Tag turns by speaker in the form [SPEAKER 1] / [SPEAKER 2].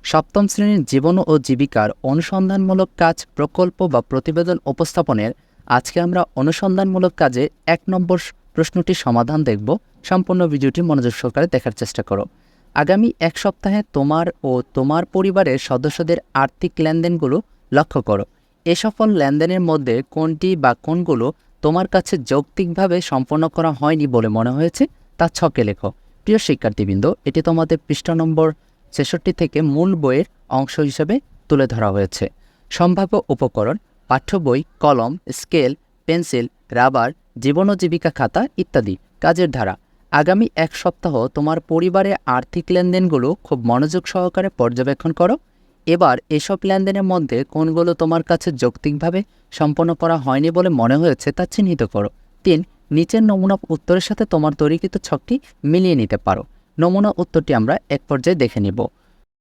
[SPEAKER 1] সপ্তম শ্রেণীর জীবন ও জীবিকার অনুসন্ধানমূলক কাজ প্রকল্প বা প্রতিবেদন উপস্থাপনের আজকে আমরা অনুসন্ধানমূলক কাজে ১ নম্বর প্রশ্নটির সমাধান দেখব। সম্পূর্ণ ভিডিওটি মনোযোগ সহকারে দেখার চেষ্টা করো। আগামী ১ সপ্তাহে তোমার ও তোমার পরিবারের সদস্যদের আর্থিক লেনদেনগুলো লক্ষ্য করো। এ সফল লেনদেনের মধ্যে কোনটি বা কোনগুলো তোমার কাছে যৌক্তিকভাবে সম্পন্ন করা হয়নি বলে মনে হয়েছে তা ছকে লেখো। প্রিয় শিক্ষার্থীবৃন্দ, এটি তোমাদের পৃষ্ঠা নম্বর ৬৬ থেকে মূল বইয়ের অংশ হিসেবে তুলে ধরা হয়েছে। সম্ভাব্য উপকরণ: পাঠ্য বই, কলম, স্কেল, পেন্সিল, রাবার, জীবন ও জীবিকা খাতা ইত্যাদি। কাজের ধারা: আগামী ১ সপ্তাহ তোমার পরিবারের আর্থিক লেনদেনগুলো খুব মনোযোগ সহকারে পর্যবেক্ষণ করো। এবার এসব লেনদেনের মধ্যে কোনগুলো তোমার কাছে যৌক্তিকভাবে সম্পন্ন করা হয়নি বলে মনে হয়েছে তা চিহ্নিত করো। ৩. নিচের নমুনা উত্তরের সাথে তোমার তৈরিকৃত ছকটি মিলিয়ে নিতে পারো। নমুনা উত্তরটি আমরা এক পর্যায়ে দেখে নিব।